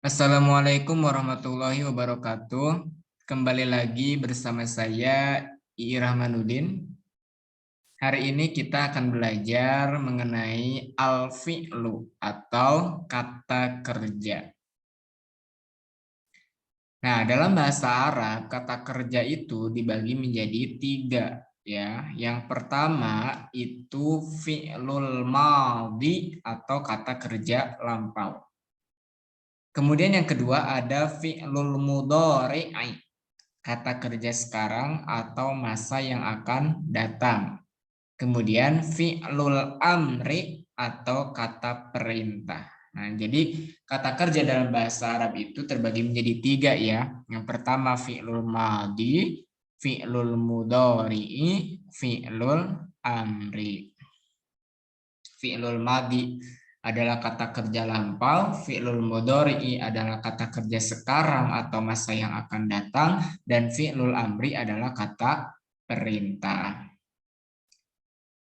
Assalamualaikum warahmatullahi wabarakatuh. Kembali lagi bersama saya Ii Rahmanuddin. Hari ini kita akan belajar mengenai al-fi'lu atau kata kerja. Nah, dalam bahasa Arab kata kerja itu dibagi menjadi tiga, ya. Yang pertama itu fi'lul madhi atau kata kerja lampau. Kemudian yang kedua ada fi'lul mudhari'i, kata kerja sekarang atau masa yang akan datang. Kemudian fi'lul amri atau kata perintah. Nah, jadi kata kerja dalam bahasa Arab itu terbagi menjadi tiga, ya. Yang pertama fi'lul madhi, fi'lul mudhari'i, fi'lul amri. Fi'lul madhi adalah kata kerja lampau, fi'lul mudhari'i adalah kata kerja sekarang atau masa yang akan datang, dan fi'lul amri adalah kata perintah.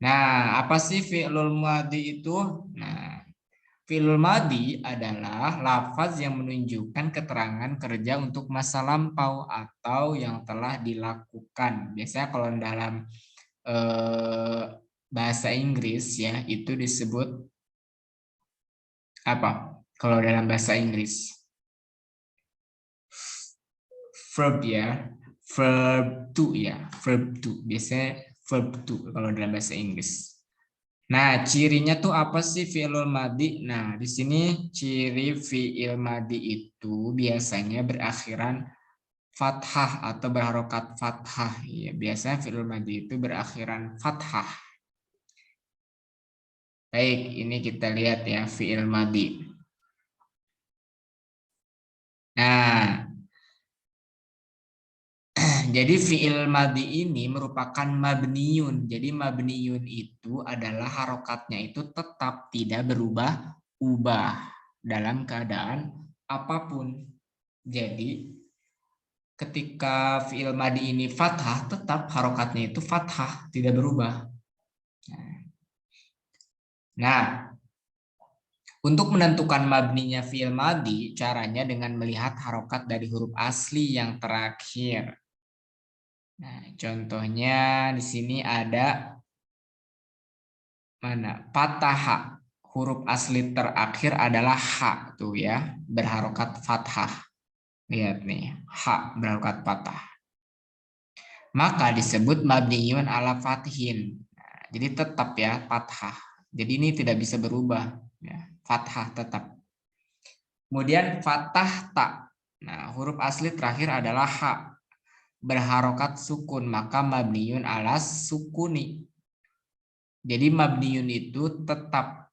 Nah, apa sih fi'lul madhi itu? Nah, fi'lul madhi adalah lafaz yang menunjukkan keterangan kerja untuk masa lampau atau yang telah dilakukan. Biasanya kalau dalam bahasa Inggris ya, itu disebut apa? Kalau dalam bahasa Inggris verb, ya, verb to, ya, verb to. Biasanya verb to kalau dalam bahasa Inggris. Nah, cirinya tuh apa sih fi'il madhi? Nah, di sini ciri fi'il madhi itu biasanya berakhiran fathah atau berharokat fathah. Ya, biasanya fi'il madhi itu berakhiran fathah. Baik, ini kita lihat ya fi'il madhi. Nah, jadi fi'il madhi ini merupakan mabniyun. Jadi mabniyun itu adalah harokatnya itu tetap tidak berubah-ubah dalam keadaan apapun. Jadi ketika fi'il madhi ini fathah, tetap harokatnya itu fathah, tidak berubah. Nah, untuk menentukan mabninya fi'il madhi, caranya dengan melihat harokat dari huruf asli yang terakhir. Nah, contohnya di sini ada mana? Patah. Huruf asli terakhir adalah ha tuh ya, berharokat fathah. Lihat nih, ha berharokat patah. Maka disebut mabniyun ala fathin. Nah, jadi tetap ya fathah. Jadi ini tidak bisa berubah ya, fathah tetap. Kemudian fathah tak. Nah, huruf asli terakhir adalah ha, berharokat sukun, maka mabniyun ala sukuni. Jadi mabniyun itu tetap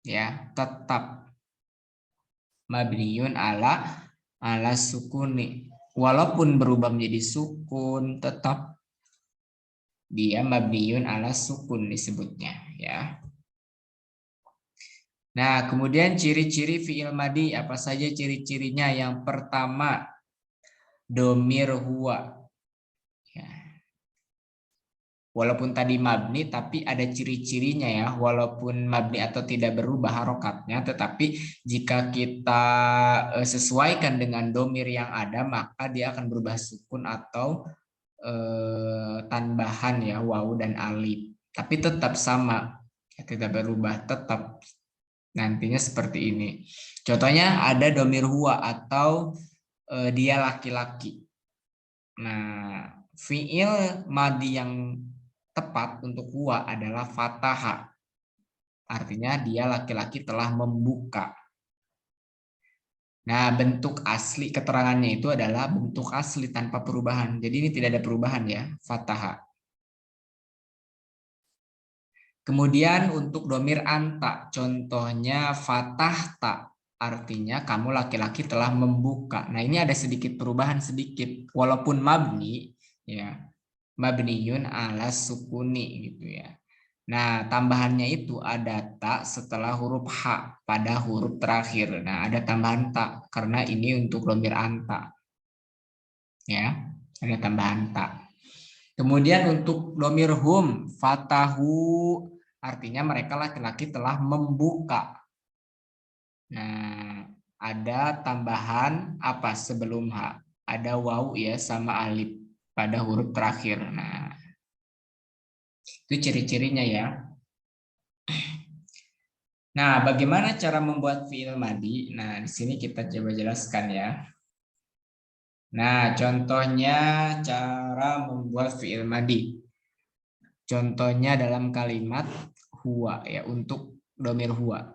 ya, tetap mabniyun ala sukuni. Walaupun berubah menjadi sukun, tetap dia mabniyun ala sukun disebutnya ya. Nah, kemudian ciri-ciri fi'il madhi apa saja ciri-cirinya? Yang pertama, domir huwa. Ya. Walaupun tadi mabni, tapi ada ciri-cirinya ya. Walaupun mabni atau tidak berubah harokatnya, tetapi jika kita sesuaikan dengan domir yang ada, maka dia akan berubah sukun atau tambahan ya, wawu dan alif. Tapi tetap sama, tidak berubah, tetap nantinya seperti ini. Contohnya ada domir huwa atau dia laki-laki. Nah, fiil madhi yang tepat untuk huwa adalah fataha. Artinya dia laki-laki telah membuka. Nah, bentuk asli keterangannya itu adalah bentuk asli tanpa perubahan. Jadi ini tidak ada perubahan ya, fataha. Kemudian untuk domir anta, contohnya fatah tak, artinya kamu laki-laki telah membuka. Nah, ini ada sedikit perubahan sedikit, walaupun mabni, ya, mabniyun ala sukuni gitu ya. Nah, tambahannya itu ada tak setelah huruf h pada huruf terakhir. Nah, ada tambahan tak karena ini untuk domir anta, ya, ada tambahan tak. Kemudian untuk domir hum, fatahu, artinya mereka laki-laki telah membuka. Nah, ada tambahan apa sebelum H? Ada wawu ya sama alif pada huruf terakhir. Nah, itu ciri-cirinya ya. Nah, bagaimana cara membuat fi'il madi? Nah, di sini kita coba jelaskan ya. Nah, contohnya cara membuat fi'il madi. Contohnya dalam kalimat huwa ya, untuk domir huwa.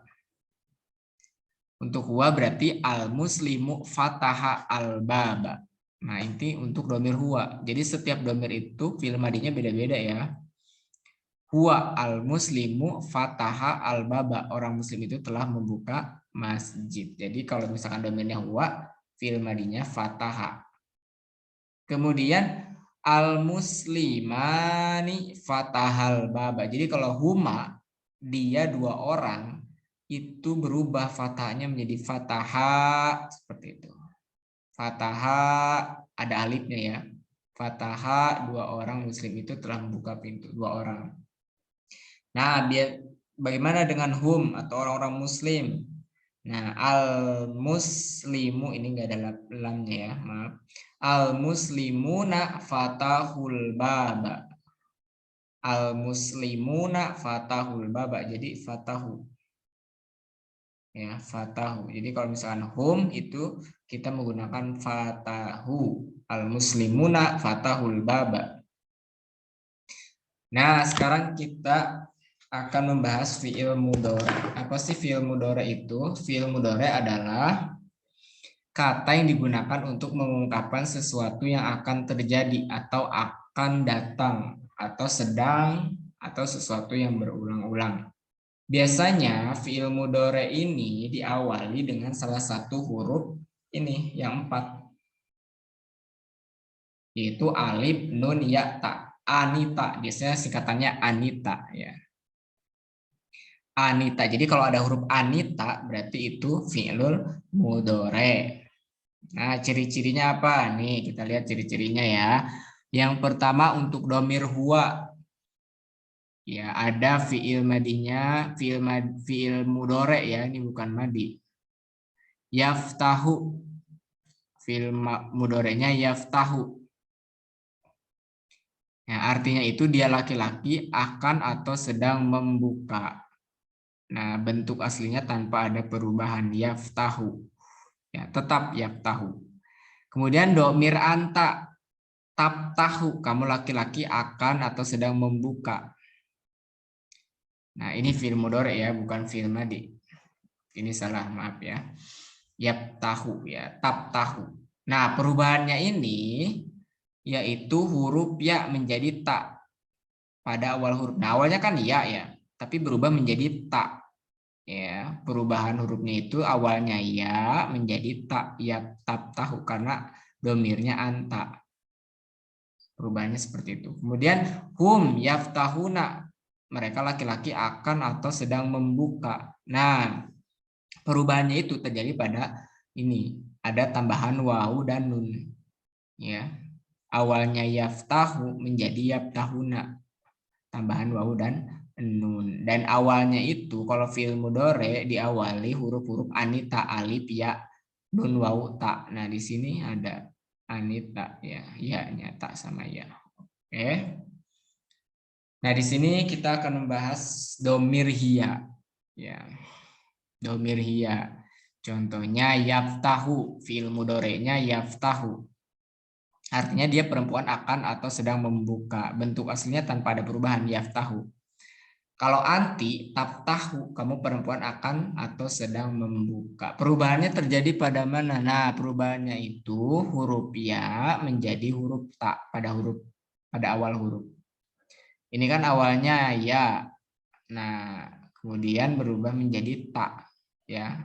Untuk huwa berarti al-muslimu fataha al-baba. Nah, ini untuk domir huwa. Jadi setiap domir itu fi'il madinya beda-beda ya. Huwa al-muslimu fataha al-baba. Orang muslim itu telah membuka masjid. Jadi kalau misalkan domirnya huwa, fi'il madinya fataha. Kemudian al-muslimani fatahal baba. Jadi kalau huma, dia dua orang, itu berubah fathahnya menjadi fataha. Seperti itu. Fataha, ada alifnya ya. Fataha, dua orang muslim itu telah membuka pintu. Dua orang. Nah, bagaimana dengan hum atau orang-orang muslim? Nah, al-muslimu ini enggak ada lamnya ya, maaf. Al-muslimuna fatahul baba. Al-muslimuna fatahul baba. Jadi fatahu. Ya, fatahu. Jadi kalau misalkan hum itu kita menggunakan fatahu. Al-muslimuna fatahul baba. Nah, sekarang kita akan membahas fi'il mudhari. Apa sih fi'il mudhari itu? Fi'il mudhari adalah kata yang digunakan untuk mengungkapkan sesuatu yang akan terjadi atau akan datang atau sedang atau sesuatu yang berulang-ulang. Biasanya fi'il mudhari ini diawali dengan salah satu huruf ini yang 4, yaitu alif, nun, ya, ta. Anita, biasanya singkatannya Anita ya. Anita. Jadi kalau ada huruf Anita berarti itu fi'lul mudhari. Nah, ciri-cirinya apa? Nih, kita lihat ciri-cirinya ya. Yang pertama untuk domir huwa. Ya, ada fi'il madinya, fi'il mudhari ya, ini bukan madi. Yaftahu. Fi'il mudhari'nya yaftahu. Ya, artinya itu dia laki-laki akan atau sedang membuka. Nah, bentuk aslinya tanpa ada perubahan, yaftahu. Ya, tetap yaftahu. Kemudian domir anta, tabtahu, kamu laki-laki akan atau sedang membuka. Nah, ini fi'il mudhari ya, bukan fi'il madi. Ini salah, maaf ya. Yaftahu ya, tabtahu. Nah, perubahannya ini yaitu huruf ya menjadi ta pada awal huruf. Nah, awalnya kan ya, tapi berubah menjadi ta. Ya, perubahan hurufnya itu awalnya ya menjadi ta, ya tabtahu karena domirnya anta. Perubahannya seperti itu. Kemudian hum yaftahuna, mereka laki-laki akan atau sedang membuka. Nah, perubahannya itu terjadi pada ini, ada tambahan wawu dan nun. Ya. Awalnya yaftahu menjadi yaftahuna. Tambahan wawu dan nun. Dan awalnya itu kalau fi'il mudhari diawali huruf-huruf anita, alif, ya, nun, wawu, ta. Nah, di sini ada anita ya, ya-nya ta sama ya. Oke. Nah, di sini kita akan membahas domir hiya. Ya. Domir hiya. Contohnya yaftahu, fi'il mudhari'nya yaftahu. Artinya dia perempuan akan atau sedang membuka. Bentuk aslinya tanpa ada perubahan, yaftahu. Kalau anti, tabtahu, kamu perempuan akan atau sedang membuka. Perubahannya terjadi pada mana? Nah, perubahannya itu huruf ya menjadi huruf ta pada awal huruf. Ini kan awalnya ya. Nah, kemudian berubah menjadi ta ya.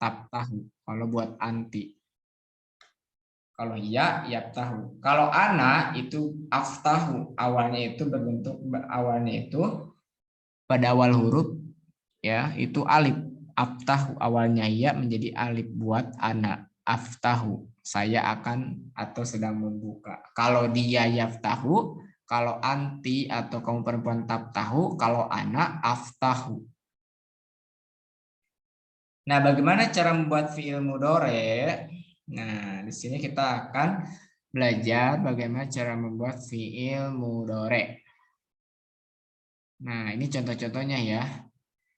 Tabtahu. Kalau buat anti. Kalau ya, tahu. Kalau ana itu aftahu. Awalnya itu berbentuk awalnya itu pada awal huruf ya, itu alif. Aftahu awalnya ya menjadi alif buat ana. Aftahu. Saya akan atau sedang membuka. Kalau dia yaftahu, kalau anti atau kamu perempuan tabtahu, kalau ana aftahu. Nah, bagaimana cara membuat fiil mudhari'? Nah, di sini kita akan belajar bagaimana cara membuat fiil mudhari'. Nah, ini contoh-contohnya ya.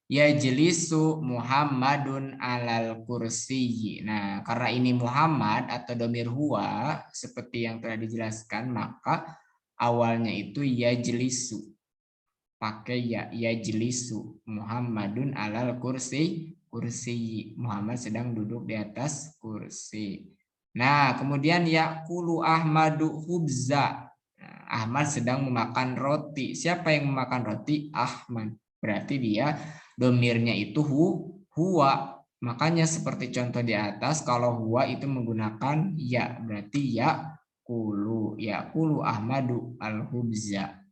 Yajlisu Muhammadun alal kursi. Nah, karena ini Muhammad atau domir huwa, seperti yang telah dijelaskan, maka awalnya itu yajlisu. Pakai ya, yajlisu Muhammadun alal kursi. Kursi. Muhammad sedang duduk di atas kursi. Nah, kemudian yakulu Ahmadu hubza. Nah, Ahmad sedang memakan roti. Siapa yang memakan roti? Ahmad. Berarti dia domirnya itu huwa. Makanya seperti contoh di atas, kalau huwa itu menggunakan ya. Berarti ya kulu. Ya kulu Ahmadu al-hubza.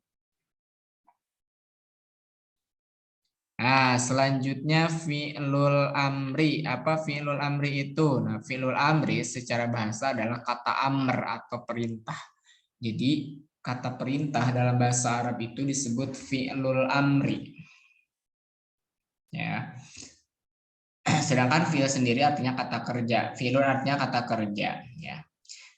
Nah, selanjutnya fi'lul amri. Apa fi'lul amri itu? Nah, fi'lul amri secara bahasa adalah kata amr atau perintah. Jadi, kata perintah dalam bahasa Arab itu disebut fi'lul amri. Ya. Sedangkan fi'il sendiri artinya kata kerja. Fi'lul artinya kata kerja, ya.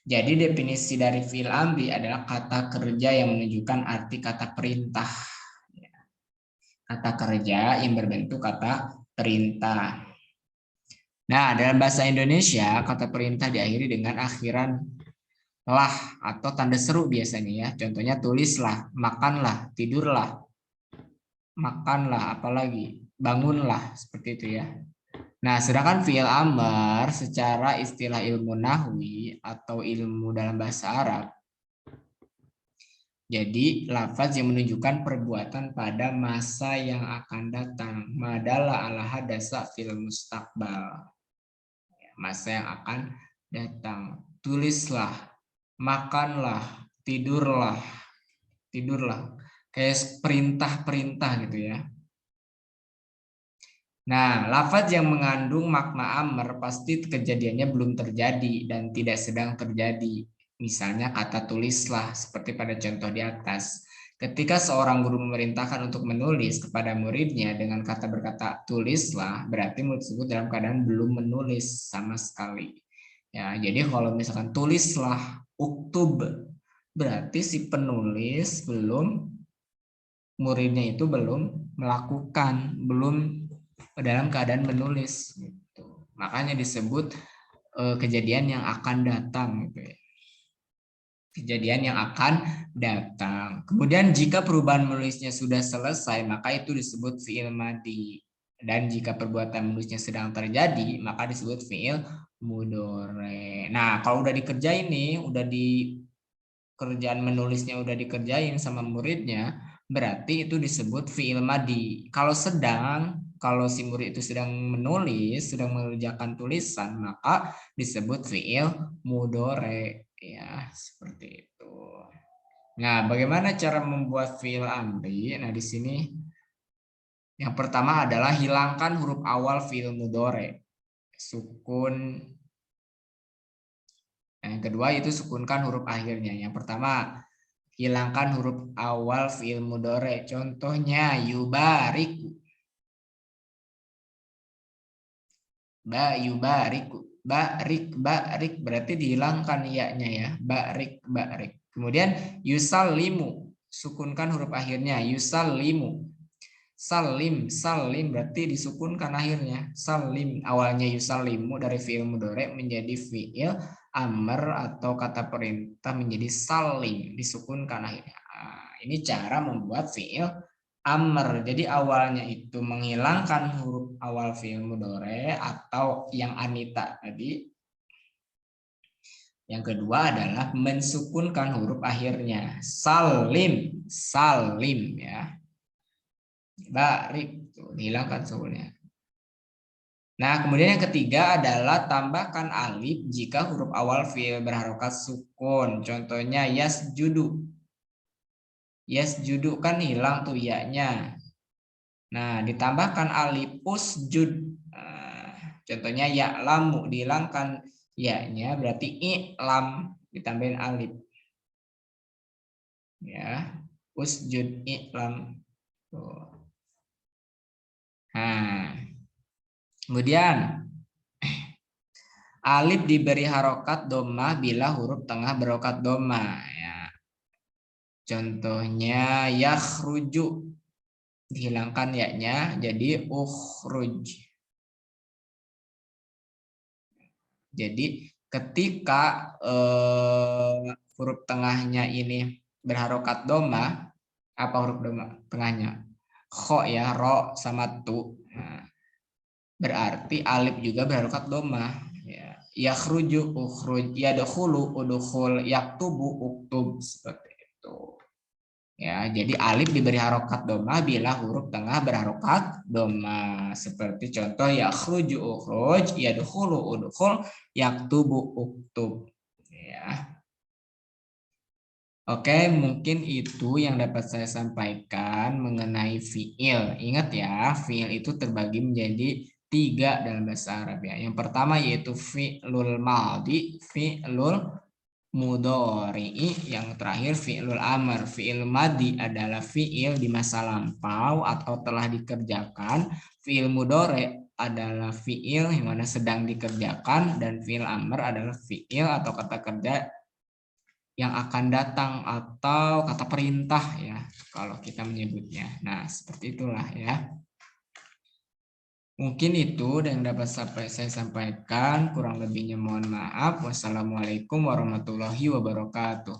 Jadi definisi dari fi'il amri adalah kata kerja yang menunjukkan arti kata perintah. Kata kerja yang berbentuk kata perintah. Nah, dalam bahasa Indonesia, kata perintah diakhiri dengan akhiran lah atau tanda seru biasanya ya. Contohnya tulislah, makanlah, tidurlah, makanlah, apalagi bangunlah, seperti itu ya. Nah, sedangkan fi'il amr secara istilah ilmu nahwi atau ilmu dalam bahasa Arab, jadi lafaz yang menunjukkan perbuatan pada masa yang akan datang. Madalla ala hadasa fil mustaqbal. Masa yang akan datang. Tulislah, makanlah, tidurlah. Tidurlah. Kayak perintah-perintah gitu ya. Nah, lafaz yang mengandung makna amr pasti kejadiannya belum terjadi dan tidak sedang terjadi. Misalnya kata tulislah seperti pada contoh di atas. Ketika seorang guru memerintahkan untuk menulis kepada muridnya dengan kata berkata tulislah, berarti murid tersebut dalam keadaan belum menulis sama sekali. Ya, jadi kalau misalkan tulislah uktub, berarti si penulis belum, muridnya itu belum melakukan, belum dalam keadaan menulis gitu. Makanya disebut kejadian yang akan datang gitu ya. Kejadian yang akan datang. Kemudian jika perubahan menulisnya sudah selesai, maka itu disebut fi'il madi. Dan jika perbuatan menulisnya sedang terjadi, maka disebut fi'il mudhari. Nah, kalau udah dikerjain nih, udah di kerjaan menulisnya udah dikerjain sama muridnya, berarti itu disebut fi'il madi. Kalau si murid itu sedang menulis, sedang mengerjakan tulisan, maka disebut fi'il mudhari ya, seperti itu. Nah, bagaimana cara membuat fi'il amri? Nah, di sini yang pertama adalah hilangkan huruf awal fi'il mudhari. Sukun. Yang kedua itu sukunkan huruf akhirnya. Yang pertama, hilangkan huruf awal fi'il mudhari. Contohnya yubariku. Yubariku. Barik berarti dihilangkan ya-nya ya. Barik. Kemudian yusallimu. Sukunkan huruf akhirnya. Yusallimu. Salim berarti disukunkan akhirnya. Salim awalnya yusallimu dari fi'il mudhari menjadi fi'il amr atau kata perintah menjadi salim, disukunkan akhirnya. Nah, ini cara membuat fi'il amr. Jadi awalnya itu menghilangkan huruf awal fi'il mudhari atau yang Anita tadi. Yang kedua adalah mensukunkan huruf akhirnya. Salim ya. Barik, tuh, dihilangkan sukunnya. Nah, kemudian yang ketiga adalah tambahkan alif jika huruf awal fi'il berharokat sukun. Contohnya yasjudu. Yasjudu kan hilang tuh ya-nya. Nah, ditambahkan alif usjud. Nah, contohnya ya'lamu dihilangkan ya-nya berarti i'lam ditambahin alif. Ya, usjud i'lam. Tuh. Nah, Kemudian alif diberi harokat domah bila huruf tengah berokat domah. Ya. Contohnya yakhruju, dihilangkan ya-nya jadi ukhruj. Jadi ketika huruf tengahnya ini berharokat domah, apa huruf domah tengahnya? Kho ya, ro sama tu. Nah, berarti alif juga berharokat domah. Ya. Yakhruju, ukhruj, yadkhulu, udkhul, yaktubu, uktub, seperti itu. Ya, jadi alif diberi harokat domah bila huruf tengah berharokat domah. Seperti contoh yakhruju, ukhruj, yadkhulu, udkhul, yaktubu, uktub. Ya. Oke, mungkin itu yang dapat saya sampaikan mengenai fiil. Ingat ya, fiil itu terbagi menjadi 3 dalam bahasa Arab ya. Yang pertama yaitu fi'lul madhi, fi'lul mudhari'i, yang terakhir fi'lul amr. Fi'il madhi adalah fi'il di masa lampau atau telah dikerjakan. Fi'il mudhari adalah fi'il yang mana sedang dikerjakan, dan fi'il amr adalah fi'il atau kata kerja yang akan datang atau kata perintah ya kalau kita menyebutnya. Nah, seperti itulah ya. Mungkin itu yang dapat saya sampaikan, kurang lebihnya mohon maaf. Wassalamualaikum warahmatullahi wabarakatuh.